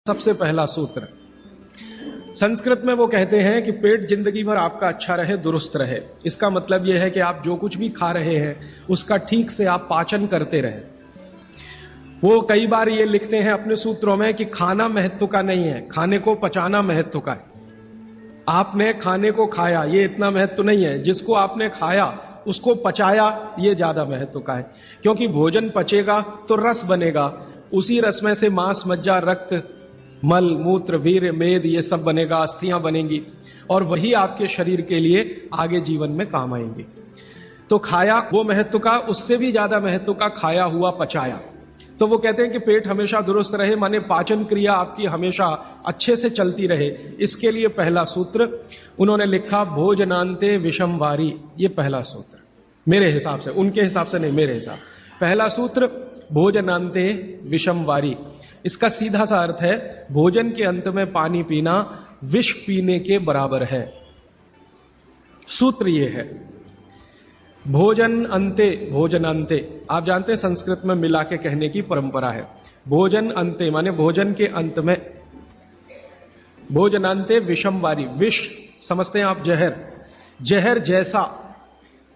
सबसे पहला सूत्र संस्कृत में वो कहते हैं कि पेट जिंदगी भर आपका अच्छा रहे, दुरुस्त रहे। इसका मतलब यह है कि आप जो कुछ भी खा रहे हैं उसका ठीक से आप पाचन करते रहें। वो कई बार ये लिखते हैं अपने सूत्रों में कि खाना महत्व का नहीं है, खाने को पचाना महत्व का है। आपने खाने को खाया ये इतना महत्व नहीं है, जिसको आपने खाया उसको पचाया ये ज्यादा महत्व का है। क्योंकि भोजन पचेगा तो रस बनेगा, उसी रस में से मांस, मज्जा, रक्त, मल, मूत्र, वीर्य, मेद ये सब बनेगा, अस्थियां बनेंगी और वही आपके शरीर के लिए आगे जीवन में काम आएंगे। तो खाया वो महत्व का, उससे भी ज्यादा महत्व का खाया हुआ पचाया। तो वो कहते हैं कि पेट हमेशा दुरुस्त रहे, माने पाचन क्रिया आपकी हमेशा अच्छे से चलती रहे। इसके लिए पहला सूत्र उन्होंने लिखा भोजनांते विषम वारी। ये पहला सूत्र मेरे हिसाब से, उनके हिसाब से नहीं, मेरे हिसाब पहला सूत्र भोजनांते विषम वारी। इसका सीधा सा अर्थ है भोजन के अंत में पानी पीना विष पीने के बराबर है। सूत्र यह है भोजन अंते, भोजन अंते आप जानते हैं संस्कृत में मिला के कहने की परंपरा है। भोजन अंते माने भोजन के अंत में, भोजनांते विषम वारी। विष समझते हैं आप जहर, जहर जैसा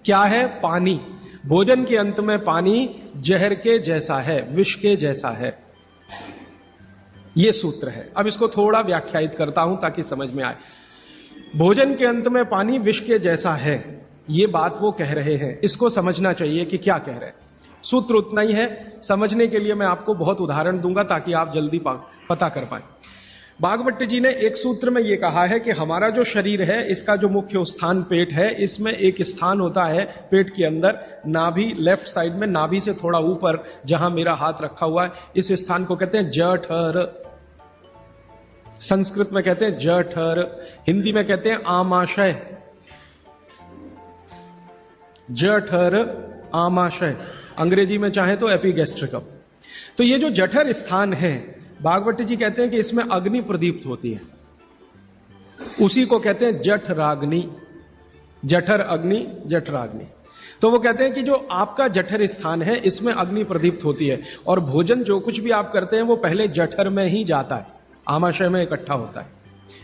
क्या है? पानी। भोजन के अंत में पानी जहर के जैसा है, विष के जैसा है। यह सूत्र है। अब इसको थोड़ा व्याख्यायित करता हूं ताकि समझ में आए। भोजन के अंत में पानी विष के जैसा है, ये बात वो कह रहे हैं। इसको समझना चाहिए कि क्या कह रहे हैं। सूत्र उतना ही है, समझने के लिए मैं आपको बहुत उदाहरण दूंगा ताकि आप जल्दी पता कर पाए। भागवत जी ने एक सूत्र में यह कहा है कि हमारा जो शरीर है इसका जो मुख्य स्थान पेट है, इसमें एक स्थान होता है पेट के अंदर नाभि, लेफ्ट साइड में नाभि से थोड़ा ऊपर जहां मेरा हाथ रखा हुआ है, इस स्थान को कहते हैं जठर। संस्कृत में कहते हैं जठर, हिंदी में कहते हैं आमाशय। जठर, आमाशय, अंग्रेजी में चाहे तो एपिगैस्ट्रिकम। तो ये जो जठर स्थान है, भागवत जी कहते हैं कि इसमें अग्नि प्रदीप्त होती है, उसी को कहते हैं जठराग्नि। जठर अग्नि, जठराग्नि। तो वो कहते हैं कि जो आपका जठर स्थान है इसमें अग्नि प्रदीप्त होती है और भोजन जो कुछ भी आप करते हैं वो पहले जठर में ही जाता है, आमाशय में इकट्ठा होता है,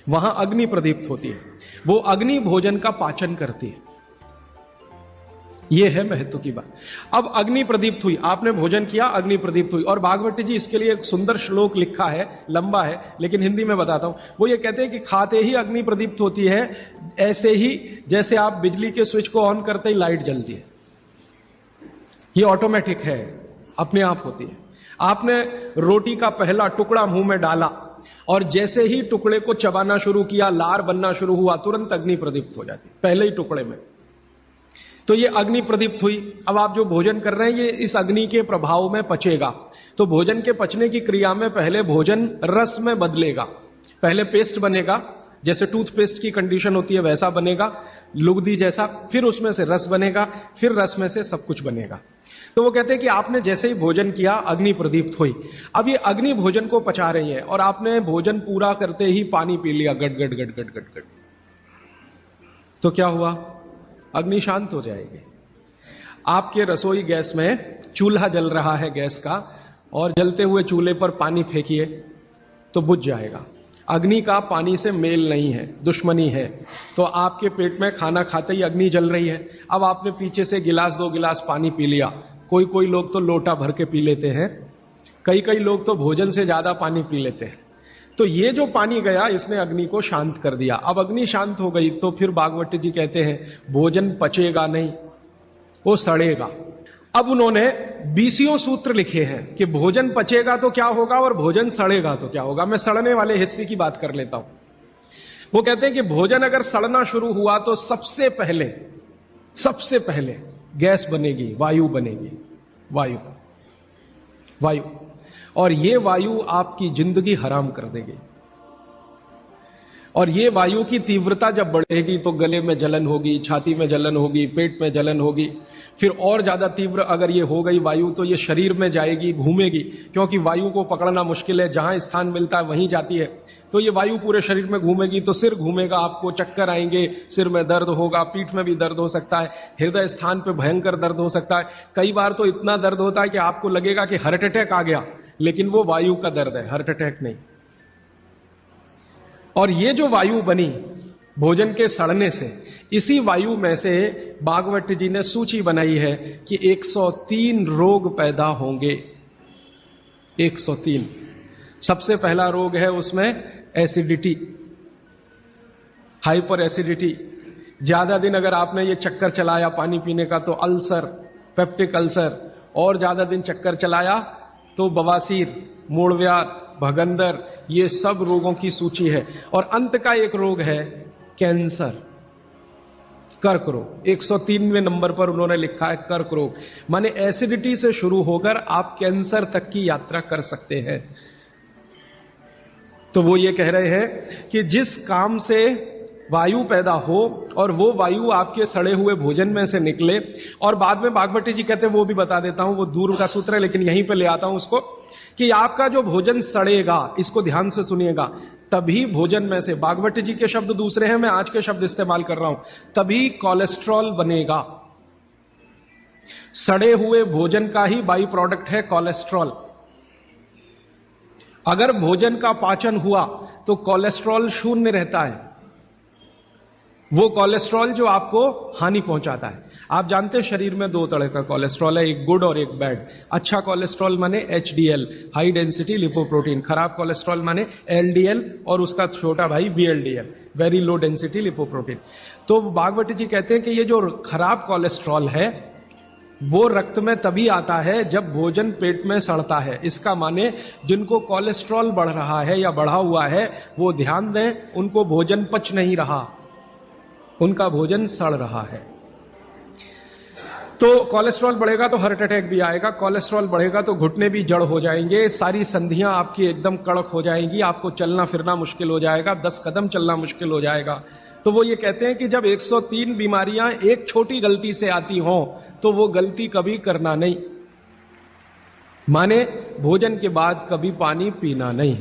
वहां अग्नि प्रदीप्त होती है। वो अग्नि भोजन का पाचन करती है। यह है महत्व की बात। अब अग्नि प्रदीप्त हुई, आपने भोजन किया, अग्नि प्रदीप्त हुई। और भागवत जी इसके लिए एक सुंदर श्लोक लिखा है, लंबा है लेकिन हिंदी में बताता हूं। वो ये कहते हैं कि खाते ही अग्नि प्रदीप्त होती है, ऐसे ही जैसे आप बिजली के स्विच को ऑन करते ही लाइट जलती है। ये ऑटोमेटिक है, अपने आप होती है। आपने रोटी का पहला टुकड़ा मुंह में डाला और जैसे ही टुकड़े को चबाना शुरू किया, लार बनना शुरू हुआ, तुरंत अग्नि प्रदीप्त हो जाती पहले ही टुकड़े में। तो ये अग्नि प्रदीप्त हुई। अब आप जो भोजन कर रहे हैं ये इस अग्नि के प्रभाव में पचेगा। तो भोजन के पचने की क्रिया में पहले भोजन रस में बदलेगा। पहले पेस्ट बनेगा, जैसे टूथपेस्ट की कंडीशन होती है वैसा बनेगा, लुगदी जैसा। फिर उसमें से रस बनेगा, फिर रस में से सब कुछ बनेगा। तो वो कहते हैं कि आपने जैसे ही भोजन किया अग्नि प्रदीप्त हुई। अब ये अग्नि भोजन को पचा रही है और आपने भोजन पूरा करते ही पानी पी लिया, गट गट गट गट गट गट। तो क्या हुआ? अग्नि शांत हो जाएगी। आपके रसोई गैस में चूल्हा जल रहा है गैस का, और जलते हुए चूल्हे पर पानी फेंकिए तो बुझ जाएगा। अग्नि का पानी से मेल नहीं है, दुश्मनी है। तो आपके पेट में खाना खाते ही अग्नि जल रही है। अब आपने पीछे से गिलास, 2 गिलास पानी पी लिया। कोई कोई लोग तो लोटा भर के पी लेते हैं, कई लोग तो भोजन से ज्यादा पानी पी लेते हैं। तो ये जो पानी गया इसने अग्नि को शांत कर दिया। अब अग्नि शांत हो गई तो फिर भागवत जी कहते हैं भोजन पचेगा नहीं, वो सड़ेगा। अब उन्होंने 20 सूत्र लिखे हैं कि भोजन पचेगा तो क्या होगा और भोजन सड़ेगा तो क्या होगा। मैं सड़ने वाले हिस्से की बात कर लेता हूं। वो कहते हैं कि भोजन अगर सड़ना शुरू हुआ तो सबसे पहले गैस बनेगी, वायु बनेगी, वायु। और ये वायु आपकी जिंदगी हराम कर देगी। और ये वायु की तीव्रता जब बढ़ेगी तो गले में जलन होगी, छाती में जलन होगी, पेट में जलन होगी। फिर और ज्यादा तीव्र अगर ये हो गई वायु तो ये शरीर में जाएगी, घूमेगी, क्योंकि वायु को पकड़ना मुश्किल है, जहां स्थान मिलता है वहीं जाती है। तो ये वायु पूरे शरीर में घूमेगी तो सिर घूमेगा, आपको चक्कर आएंगे, सिर में दर्द होगा, पीठ में भी दर्द हो सकता है, हृदय स्थान पे भयंकर दर्द हो सकता है। कई बार तो इतना दर्द होता है कि आपको लगेगा कि हार्ट अटैक आ गया, लेकिन वो वायु का दर्द है, हार्ट अटैक नहीं। और ये जो वायु बनी भोजन के सड़ने से, इसी वायु में से भागवत जी ने सूची बनाई है कि 103 रोग पैदा होंगे। 103। सबसे पहला रोग है उसमें एसिडिटी, हाइपर एसिडिटी। ज्यादा दिन अगर आपने ये चक्कर चलाया पानी पीने का तो अल्सर, पेप्टिक अल्सर, और ज्यादा दिन चक्कर चलाया तो बवासीर, मूलव्याध, भगंदर, ये सब रोगों की सूची है। और अंत का एक रोग है कैंसर, कर्क रोग। 103वें नंबर पर उन्होंने लिखा है कर्क रोग। माने एसिडिटी से शुरू होकर आप कैंसर तक की यात्रा कर सकते हैं। तो वो ये कह रहे हैं कि जिस काम से वायु पैदा हो और वो वायु आपके सड़े हुए भोजन में से निकले, और बाद में भागवती जी कहते हैं, वो भी बता देता हूं, वो दूर का सूत्र है लेकिन यहीं पे ले आता हूं उसको, कि आपका जो भोजन सड़ेगा, इसको ध्यान से सुनिएगा, तभी भोजन में से, भागवती जी के शब्द दूसरे हैं, मैं आज के शब्द इस्तेमाल कर रहा हूं, तभी कोलेस्ट्रॉल बनेगा। सड़े हुए भोजन का ही बाई प्रोडक्ट है कोलेस्ट्रॉल। अगर भोजन का पाचन हुआ तो कोलेस्ट्रॉल शून्य रहता है, वो कोलेस्ट्रॉल जो आपको हानि पहुंचाता है। आप जानते हैं शरीर में दो तरह का कोलेस्ट्रॉल है, एक गुड और एक बैड। अच्छा कोलेस्ट्रॉल माने HDL, हाई डेंसिटी लिपोप्रोटीन। खराब कोलेस्ट्रॉल माने LDL और उसका छोटा भाई VLDL, very low density lipoprotein. तो भागवती जी कहते हैं कि ये जो खराब कोलेस्ट्रॉल है वो रक्त में तभी आता है जब भोजन पेट में सड़ता है। इसका माने जिनको कोलेस्ट्रॉल बढ़ रहा है या बढ़ा हुआ है वो ध्यान दें, उनको भोजन पच नहीं रहा, उनका भोजन सड़ रहा है। तो कोलेस्ट्रॉल बढ़ेगा तो हार्ट अटैक भी आएगा, कोलेस्ट्रॉल बढ़ेगा तो घुटने भी जड़ हो जाएंगे, सारी संधियां आपकी एकदम कड़क हो जाएंगी, आपको चलना फिरना मुश्किल हो जाएगा, 10 कदम चलना मुश्किल हो जाएगा। तो वो ये कहते हैं कि जब 103 बीमारियां एक छोटी गलती से आती हों तो वो गलती कभी करना नहीं, माने भोजन के बाद कभी पानी पीना नहीं।